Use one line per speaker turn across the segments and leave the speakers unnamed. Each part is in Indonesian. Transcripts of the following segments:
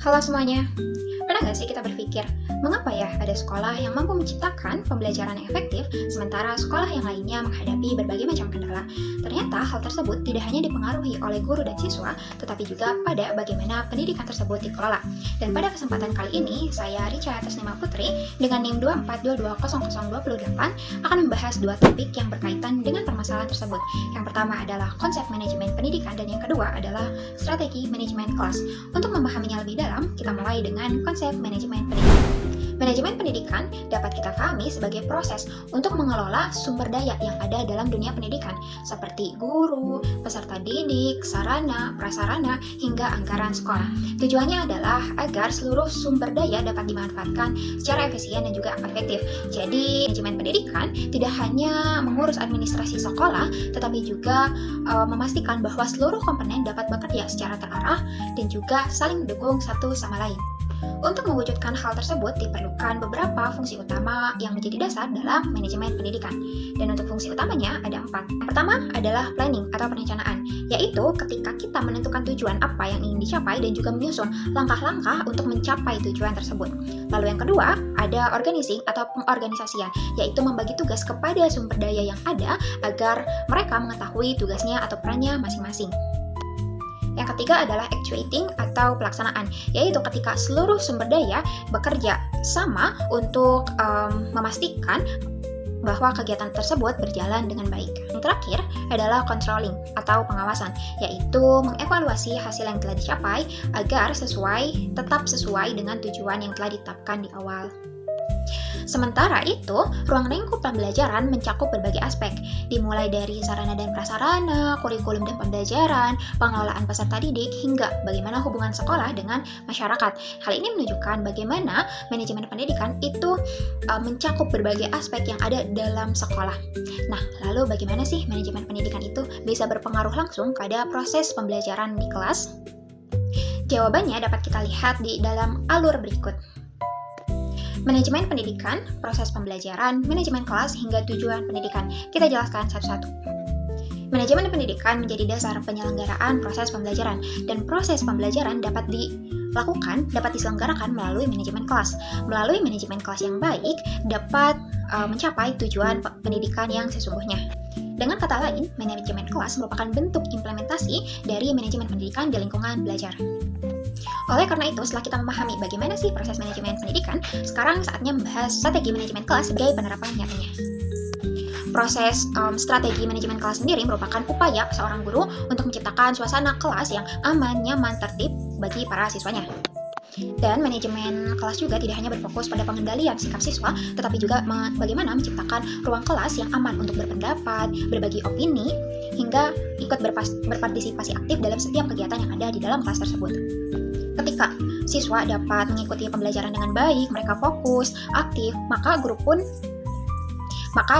Halo semuanya, pernah nggak sih kita berpikir, mengapa ya ada sekolah yang mampu menciptakan pembelajaran yang efektif, sementara sekolah yang lainnya menghadapi berbagai macam kendala? Ternyata hal tersebut tidak hanya dipengaruhi oleh guru dan siswa, tetapi juga pada bagaimana pendidikan tersebut dikelola. Dan pada kesempatan kali ini, saya Richa Tasnima Putri dengan NIM 242200028 akan membahas dua topik yang berkaitan dengan permasalahan tersebut. Yang pertama adalah konsep manajemen pendidikan dan yang kedua adalah strategi manajemen kelas. Untuk memahaminya lebih dalam, kita mulai dengan konsep manajemen pendidikan. Manajemen pendidikan dapat kita pahami sebagai proses untuk mengelola sumber daya yang ada dalam dunia pendidikan, seperti guru, peserta didik, sarana, prasarana, hingga anggaran sekolah. Tujuannya adalah agar seluruh sumber daya dapat dimanfaatkan secara efisien dan juga efektif. Jadi, manajemen pendidikan tidak hanya mengurus administrasi sekolah, tetapi juga memastikan bahwa seluruh komponen dapat bekerja secara terarah dan juga saling mendukung satu sama lain. Untuk mewujudkan hal tersebut diperlukan beberapa fungsi utama yang menjadi dasar dalam manajemen pendidikan. Dan untuk fungsi utamanya ada 4. Yang pertama adalah planning atau perencanaan, yaitu ketika kita menentukan tujuan apa yang ingin dicapai dan juga menyusun langkah-langkah untuk mencapai tujuan tersebut. Lalu yang kedua ada organizing atau pengorganisasian, yaitu membagi tugas kepada sumber daya yang ada agar mereka mengetahui tugasnya atau perannya masing-masing. Yang ketiga adalah actuating atau pelaksanaan, yaitu ketika seluruh sumber daya bekerja sama untuk memastikan bahwa kegiatan tersebut berjalan dengan baik. Yang terakhir adalah controlling atau pengawasan, yaitu mengevaluasi hasil yang telah dicapai agar tetap sesuai dengan tujuan yang telah ditetapkan di awal. Sementara itu, ruang lingkup pembelajaran mencakup berbagai aspek, dimulai dari sarana dan prasarana, kurikulum dan pembelajaran, pengelolaan peserta didik, hingga bagaimana hubungan sekolah dengan masyarakat. Hal ini menunjukkan bagaimana manajemen pendidikan itu mencakup berbagai aspek yang ada dalam sekolah. Nah, lalu bagaimana sih manajemen pendidikan itu bisa berpengaruh langsung pada proses pembelajaran di kelas? Jawabannya dapat kita lihat di dalam alur berikut. Manajemen pendidikan, proses pembelajaran, manajemen kelas, hingga tujuan pendidikan. Kita jelaskan satu-satu. Manajemen pendidikan menjadi dasar penyelenggaraan proses pembelajaran, dan proses pembelajaran dapat diselenggarakan melalui manajemen kelas. Melalui manajemen kelas yang baik, dapat mencapai tujuan pendidikan yang sesungguhnya. Dengan kata lain, manajemen kelas merupakan bentuk implementasi dari manajemen pendidikan di lingkungan belajar. Oleh karena itu, setelah kita memahami bagaimana sih proses manajemen pendidikan, sekarang saatnya membahas strategi manajemen kelas sebagai penerapan nyatanya. Proses strategi manajemen kelas sendiri merupakan upaya seorang guru untuk menciptakan suasana kelas yang aman, nyaman, tertib bagi para siswanya. Dan manajemen kelas juga tidak hanya berfokus pada pengendalian sikap siswa, tetapi juga bagaimana menciptakan ruang kelas yang aman untuk berpendapat, berbagi opini, hingga ikut berpartisipasi aktif dalam setiap kegiatan yang ada di dalam kelas tersebut. Ketika siswa dapat mengikuti pembelajaran dengan baik, mereka fokus, aktif, maka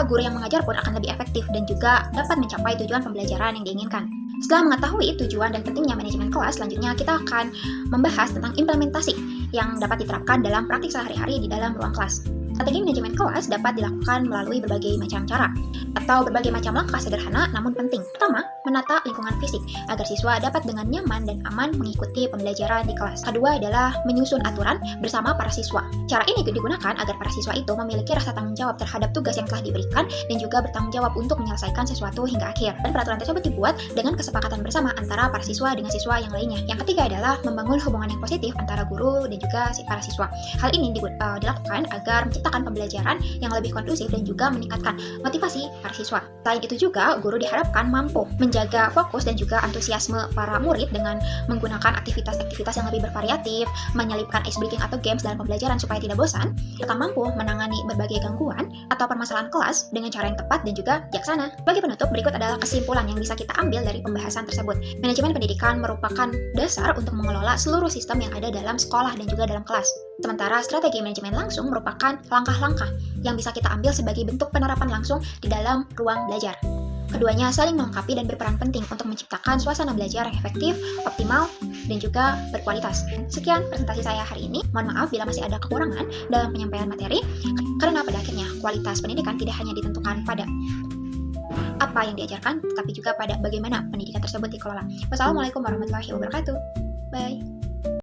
guru yang mengajar pun akan lebih efektif dan juga dapat mencapai tujuan pembelajaran yang diinginkan. Setelah mengetahui tujuan dan pentingnya manajemen kelas, selanjutnya kita akan membahas tentang implementasi yang dapat diterapkan dalam praktik sehari-hari di dalam ruang kelas. Strategi manajemen kelas dapat dilakukan melalui berbagai macam cara atau berbagai macam langkah sederhana namun penting. Pertama, menata lingkungan fisik agar siswa dapat dengan nyaman dan aman mengikuti pembelajaran di kelas. Kedua adalah menyusun aturan bersama para siswa. Cara ini digunakan agar para siswa itu memiliki rasa tanggung jawab terhadap tugas yang telah diberikan dan juga bertanggung jawab untuk menyelesaikan sesuatu hingga akhir. Dan peraturan tersebut dibuat dengan kesepakatan bersama antara para siswa dengan siswa yang lainnya. Yang ketiga adalah membangun hubungan yang positif antara guru dan juga para siswa. Hal ini dilakukan agar menciptakan pembelajaran yang lebih kondusif dan juga meningkatkan motivasi para siswa. Selain itu juga, guru diharapkan mampu menjaga fokus dan juga antusiasme para murid dengan menggunakan aktivitas-aktivitas yang lebih bervariatif, menyelipkan ice breaking atau games dalam pembelajaran supaya tidak bosan, serta mampu menangani berbagai gangguan atau permasalahan kelas dengan cara yang tepat dan juga bijaksana. Bagi penutup, berikut adalah kesimpulan yang bisa kita ambil dari pembahasan tersebut. Manajemen pendidikan merupakan dasar untuk mengelola seluruh sistem yang ada dalam sekolah dan juga dalam kelas. Sementara strategi manajemen langsung merupakan langkah-langkah yang bisa kita ambil sebagai bentuk penerapan langsung di dalam ruang belajar. Keduanya saling melengkapi dan berperan penting untuk menciptakan suasana belajar yang efektif, optimal, dan juga berkualitas. Sekian presentasi saya hari ini. Mohon maaf bila masih ada kekurangan dalam penyampaian materi, karena pada akhirnya kualitas pendidikan tidak hanya ditentukan pada apa yang diajarkan, tapi juga pada bagaimana pendidikan tersebut dikelola. Wassalamualaikum warahmatullahi wabarakatuh. Bye.